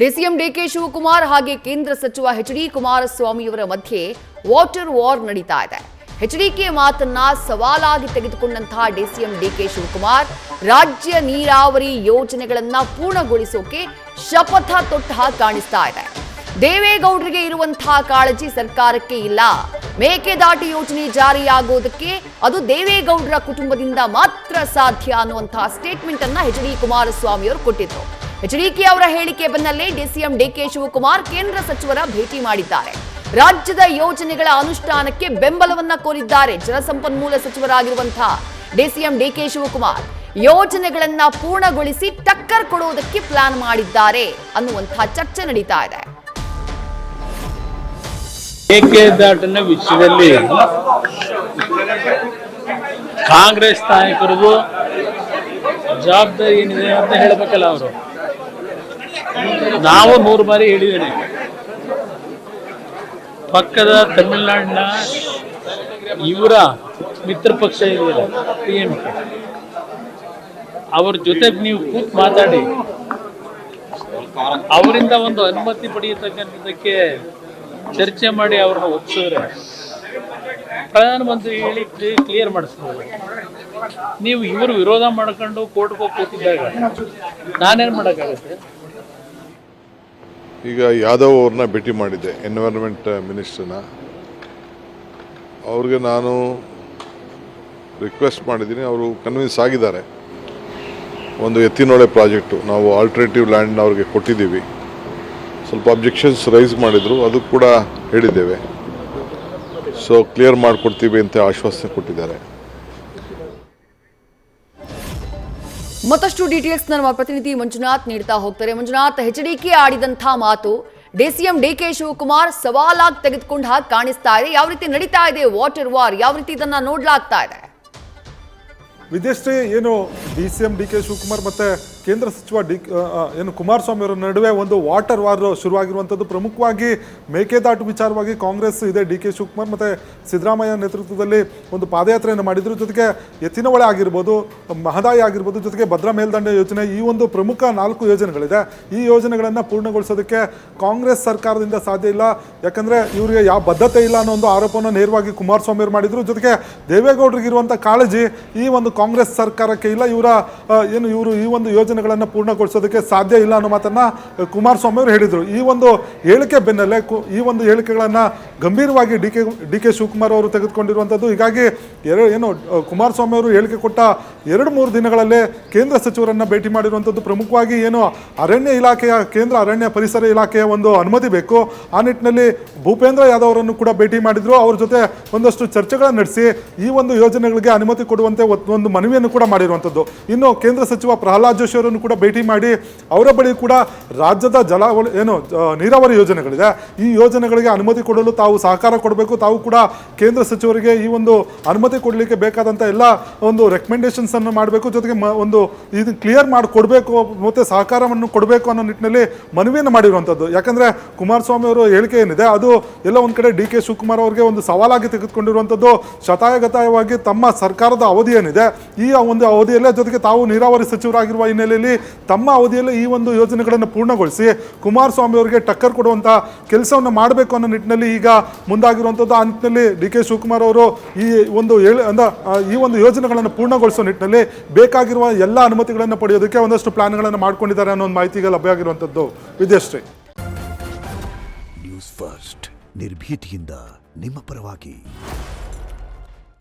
DCM DK Shivakumar ಹಾಗೆ ಕೇಂದ್ರ ಸಚಿವ ಎಚ್.ಡಿ. ಕುಮಾರಸ್ವಾಮಿಯವರ ಮಧ್ಯೆ ವಾಟರ್ ವಾರ್ ನಡೀತಾ ಇದೆ. ಎಚ್ಡಿಕೆ ಮಾತನ್ನ ಸವಾಲಾಗಿ ತೆಗೆದುಕೊಂಡಂತಹ ಡಿಸಿಎಂ ಡಿಕೆ ಶಿವಕುಮಾರ್ ರಾಜ್ಯ ನೀರಾವರಿ ಯೋಜನೆಗಳನ್ನ ಪೂರ್ಣಗೊಳಿಸೋಕೆ ಶಪಥ ತೊಟ್ಟ ಕಾಣಿಸ್ತಾ ಇದೆ. ದೇವೇಗೌಡರಿಗೆ ಇರುವಂತಹ ಕಾಳಜಿ ಸರ್ಕಾರಕ್ಕೆ ಇಲ್ಲ. ಮೇಕೆದಾಟು ಯೋಜನೆ ಜಾರಿಯಾಗೋದಕ್ಕೆ ಅದು ದೇವೇಗೌಡರ ಕುಟುಂಬದಿಂದ ಮಾತ್ರ ಸಾಧ್ಯ ಅನ್ನುವಂತಹ ಸ್ಟೇಟ್ಮೆಂಟ್ ಅನ್ನ ಎಚ್.ಡಿ. ಕುಮಾರಸ್ವಾಮಿ ಅವರು ಕೊಟ್ಟಿದ್ರು. ಎಚ್ಡಿಕೆ ಅವರ ಹೇಳಿಕೆ ಬೆನ್ನಲ್ಲೇ ಡಿಸಿಎಂ ಡಿಕೆ ಶಿವಕುಮಾರ್ ಕೇಂದ್ರ ಸಚಿವರ ಭೇಟಿ ಮಾಡಿದ್ದಾರೆ. ರಾಜ್ಯದ ಯೋಜನೆಗಳ ಅನುಷ್ಠಾನಕ್ಕೆ ಬೆಂಬಲವನ್ನ ಕೋರಿದ್ದಾರೆ. ಜಲಸಂಪನ್ಮೂಲ ಸಚಿವರಾಗಿರುವಂತಹ ಡಿಸಿಎಂ ಡಿಕೆ ಶಿವಕುಮಾರ್ ಯೋಜನೆಗಳನ್ನ ಪೂರ್ಣಗೊಳಿಸಿ ಟಕ್ಕರ್ ಕೊಡೋದಕ್ಕೆ ಪ್ಲಾನ್ ಮಾಡಿದ್ದಾರೆ ಅನ್ನುವಂತಹ ಚರ್ಚೆ ನಡೀತಾ ಇದೆ. ಮೇಕೆದಾಟಿನ ವಿಷಯದಲ್ಲಿ ಕಾಂಗ್ರೆಸ್ ನಾಯಕರಿಗೂ ಜವಾಬ್ದಾರಿ ಏನಿದೆ ಅಂತ ಹೇಳಬೇಕಲ್ಲ. ಅವರು ನಾವು 100 ಬಾರಿ ಹೇಳಿದ್ದೇನೆ. ಪಕ್ಕದ ತಮಿಳುನಾಡಿನ ಇವರ ಮಿತ್ರ ಪಕ್ಷ ಇದೆಯಲ್ಲ ಪಿಎಂಕೆ, ಅವ್ರ ಜೊತೆಗೆ ನೀವು ಕೂತ್ ಮಾತಾಡಿ ಅವರಿಂದ ಒಂದು ಅನುಮತಿ ಪಡೆಯತಕ್ಕಂಥದ್ದಕ್ಕೆ ಚರ್ಚೆ ಮಾಡಿ ಅವ್ರನ್ನ ಒಪ್ಪಿಸಿದ್ರೆ ಪ್ರಧಾನಮಂತ್ರಿ ಹೇಳಿ ಕ್ಲಿಯರ್ ಮಾಡಿಸ್ಬೋದು. ನೀವು ಇವರು ವಿರೋಧ ಮಾಡ್ಕೊಂಡು ಕೋರ್ಟ್ಗೆ ಹೋಗಿ ಕೂತಿದ್ದಾಗ ನಾನೇನು ಮಾಡೋಕ್ಕಾಗುತ್ತೆ? ಈಗ ಯಾದವ್ ಅವ್ರನ್ನ ಭೇಟಿ ಮಾಡಿದ್ದೆ, ಎನ್ವೈರನ್ಮೆಂಟ್ ಮಿನಿಸ್ಟ್ರನ್ನ. ಅವ್ರಿಗೆ ನಾನು ರಿಕ್ವೆಸ್ಟ್ ಮಾಡಿದ್ದೀನಿ, ಅವರು ಕನ್ವಿನ್ಸ್ ಆಗಿದ್ದಾರೆ. ಒಂದು ಎತ್ತಿನೊಳೆ ಪ್ರಾಜೆಕ್ಟು ನಾವು ಆಲ್ಟರ್ನೇಟಿವ್ ಲ್ಯಾಂಡ್ ಅವ್ರಿಗೆ ಕೊಟ್ಟಿದ್ದೀವಿ. ಸ್ವಲ್ಪ ಅಬ್ಜೆಕ್ಷನ್ಸ್ ರೈಸ್ ಮಾಡಿದರು, ಅದು ಕೂಡ ಹೇಳಿದ್ದೇವೆ. ಸೊ ಕ್ಲಿಯರ್ ಮಾಡಿಕೊಡ್ತೀವಿ ಅಂತ ಆಶ್ವಾಸನೆ ಕೊಟ್ಟಿದ್ದಾರೆ. ಮತ್ತಷ್ಟು ಡೀಟೇಲ್ಸ್ ನಮ್ಮ ಪ್ರತಿನಿಧಿ ಮಂಜುನಾಥ್ ನೀಡ್ತಾ ಹೋಗ್ತಾರೆ. ಮಂಜುನಾಥ್, ಎಚ್ಡಿಕೆ ಆಡಿದಂತಹ ಮಾತು ಡಿಸಿಎಂ ಡಿಕೆ ಶಿವಕುಮಾರ್ ಸವಾಲಾಗಿ ತೆಗೆದುಕೊಂಡ ಹಾಗೆ ಕಾಣಿಸ್ತಾ ಇದೆ. ಯಾವ ರೀತಿ ನಡೀತಾ ಇದೆ ವಾಟರ್ ವಾರ್? ಯಾವ ರೀತಿ ಇದನ್ನ ನೋಡ್ಲಾಗ್ತಾ ಇದೆ? ವಿದ್ಯಶ್ರೀ, ಏನು ಡಿಸಿಎಂ ಡಿಕೆ ಶಿವಕುಮಾರ್ ಮತ್ತೆ ಕೇಂದ್ರ ಸಚಿವ ಏನು ಕುಮಾರಸ್ವಾಮಿ ಅವರ ನಡುವೆ ಒಂದು ವಾಟರ್ ವಾರ್ ಶುರುವಾಗಿರುವಂಥದ್ದು. ಪ್ರಮುಖವಾಗಿ ಮೇಕೆದಾಟು ವಿಚಾರವಾಗಿ ಕಾಂಗ್ರೆಸ್ ಇದೆ, ಡಿಕೆ ಶಿವಕುಮಾರ್ ಮತ್ತು ಸಿದ್ದರಾಮಯ್ಯ ನೇತೃತ್ವದಲ್ಲಿ ಒಂದು ಪಾದಯಾತ್ರೆಯನ್ನು ಮಾಡಿದ್ರು. ಜೊತೆಗೆ ಎತ್ತಿನಹೊಳೆ ಆಗಿರ್ಬೋದು, ಮಹದಾಯಿ ಆಗಿರ್ಬೋದು, ಜೊತೆಗೆ ಭದ್ರಾ ಮೇಲ್ದಂಡೆ ಯೋಜನೆ, ಈ ಒಂದು ಪ್ರಮುಖ 4 ಯೋಜನೆಗಳಿದೆ. ಈ ಯೋಜನೆಗಳನ್ನು ಪೂರ್ಣಗೊಳಿಸೋದಕ್ಕೆ ಕಾಂಗ್ರೆಸ್ ಸರ್ಕಾರದಿಂದ ಸಾಧ್ಯ ಇಲ್ಲ. ಯಾಕಂದರೆ ಇವರಿಗೆ ಯಾವ ಬದ್ಧತೆ ಇಲ್ಲ ಅನ್ನೋ ಒಂದು ಆರೋಪವನ್ನು ನೇರವಾಗಿ ಕುಮಾರಸ್ವಾಮಿ ಅವರು ಮಾಡಿದರು. ಜೊತೆಗೆ ದೇವೇಗೌಡರಿಗೆ ಇರುವಂಥ ಕಾಳಜಿ ಈ ಒಂದು ಕಾಂಗ್ರೆಸ್ ಸರ್ಕಾರಕ್ಕೆ ಇಲ್ಲ. ಇವರು ಈ ಒಂದು ಯೋಜನೆಗಳನ್ನು ಪೂರ್ಣಗೊಳಿಸೋದಕ್ಕೆ ಸಾಧ್ಯ ಇಲ್ಲ ಅನ್ನೋ ಮಾತನ್ನ ಕುಮಾರಸ್ವಾಮಿ ಅವರು ಹೇಳಿದರು. ಈ ಒಂದು ಹೇಳಿಕೆ ಬೆನ್ನಲ್ಲೇ ಈ ಒಂದು ಹೇಳಿಕೆಗಳನ್ನು ಗಂಭೀರವಾಗಿ ಡಿ ಕೆ ಶಿವಕುಮಾರ್ ಅವರು ತೆಗೆದುಕೊಂಡಿರುವಂಥದ್ದು. ಹೀಗಾಗಿ ಏನು ಕುಮಾರಸ್ವಾಮಿ ಅವರು ಹೇಳಿಕೆ ಕೊಟ್ಟ 2-3 ದಿನಗಳಲ್ಲೇ ಕೇಂದ್ರ ಸಚಿವರನ್ನು ಭೇಟಿ ಮಾಡಿರುವಂಥದ್ದು. ಪ್ರಮುಖವಾಗಿ ಏನು ಅರಣ್ಯ ಇಲಾಖೆಯ ಕೇಂದ್ರ ಅರಣ್ಯ ಪರಿಸರ ಇಲಾಖೆಯ ಒಂದು ಅನುಮತಿ ಬೇಕು. ಆ ನಿಟ್ಟಿನಲ್ಲಿ ಭೂಪೇಂದ್ರ ಯಾದವ್ ಅವರನ್ನು ಕೂಡ ಭೇಟಿ ಮಾಡಿದ್ರು. ಅವ್ರ ಜೊತೆ ಒಂದಷ್ಟು ಚರ್ಚೆಗಳನ್ನು ನಡೆಸಿ ಈ ಒಂದು ಯೋಜನೆಗಳಿಗೆ ಅನುಮತಿ ಕೊಡುವಂತೆ ಒಂದು ಮನವಿಯನ್ನು ಕೂಡ ಮಾಡಿರುವಂಥದ್ದು. ಇನ್ನು ಕೇಂದ್ರ ಸಚಿವ ಪ್ರಹ್ಲಾದ್ ಜೋಶಿ ಅವರನ್ನು ಕೂಡ ಭೇಟಿ ಮಾಡಿ ಅವರ ಬಳಿ ಕೂಡ ರಾಜ್ಯದ ನೀರಾವರಿ ಯೋಜನೆಗಳಿದೆ, ಈ ಯೋಜನೆಗಳಿಗೆ ಅನುಮತಿ ಕೊಡಲು ತಾವು ಸಹಕಾರ ಕೊಡಬೇಕು, ತಾವು ಕೂಡ ಕೇಂದ್ರ ಸಚಿವರಿಗೆ ಈ ಒಂದು ಅನುಮತಿ ಕೊಡಲಿಕ್ಕೆ ಬೇಕಾದಂಥ ಎಲ್ಲ ಒಂದು ರೆಕಮೆಂಡೇಶನ್ಸ್ ಅನ್ನು ಮಾಡಬೇಕು, ಜೊತೆಗೆ ಒಂದು ಇದು ಕ್ಲಿಯರ್ ಮಾಡಿ ಕೊಡಬೇಕು ಮತ್ತು ಸಹಕಾರವನ್ನು ಕೊಡಬೇಕು ಅನ್ನೋ ನಿಟ್ಟಿನಲ್ಲಿ ಮನವಿಯನ್ನು ಮಾಡಿರುವಂಥದ್ದು. ಯಾಕಂದರೆ ಕುಮಾರಸ್ವಾಮಿ ಅವರು ಹೇಳಿಕೆ ಏನಿದೆ ಅದು ಎಲ್ಲ ಒಂದು ಕಡೆ ಡಿ ಕೆ ಶಿವಕುಮಾರ್ ಅವರಿಗೆ ಒಂದು ಸವಾಲಾಗಿ ತೆಗೆದುಕೊಂಡಿರುವಂಥದ್ದು. ಶತಾಯಗತಾಯವಾಗಿ ತಮ್ಮ ಸರ್ಕಾರದ ಅವಧಿ ಏನಿದೆ ಈ ಒಂದು ಅವಧಿಯಲ್ಲೇ, ಜೊತೆಗೆ ತಾವು ನೀರಾವರಿ ಸಚಿವರಾಗಿರುವ ಹಿನ್ನೆಲೆಯಲ್ಲಿ ತಮ್ಮ ಅವಧಿಯಲ್ಲಿ ಈ ಒಂದು ಯೋಜನೆಗಳನ್ನು ಪೂರ್ಣಗೊಳಿಸಿ ಕುಮಾರಸ್ವಾಮಿ ಅವರಿಗೆ ಟಕ್ಕರ್ ಕೊಡುವಂಥ ಕೆಲಸವನ್ನು ಮಾಡಬೇಕು ಅನ್ನೋ ನಿಟ್ಟಿನಲ್ಲಿ ಈಗ ಮುಂದಾಗಿರುವಂಥದ್ದು. ಆ ನಿಟ್ಟಿನಲ್ಲಿ ಡಿ ಕೆ ಶಿವಕುಮಾರ್ ಅವರು ಈ ಒಂದು ಯೋಜನೆಗಳನ್ನು ಪೂರ್ಣಗೊಳಿಸುವ ನಿಟ್ಟಿನಲ್ಲಿ ಬೇಕಾಗಿರುವ ಎಲ್ಲ ಅನುಮತಿಗಳನ್ನು ಪಡೆಯೋದಕ್ಕೆ ಒಂದಷ್ಟು ಪ್ಲಾನ್ಗಳನ್ನು ಮಾಡ್ಕೊಂಡಿದ್ದಾರೆ ಅನ್ನೋ ಒಂದು ಮಾಹಿತಿಗೆ ಲಭ್ಯ ಆಗಿರುವಂಥದ್ದು. ವಿದ್ಯಾಶ್ರೀ, ನ್ಯೂಸ್ ಫಸ್ಟ್ ನಿರ್ಭೀತಿಯಿಂದ ನಿಮ್ಮ ಪರವಾಗಿ.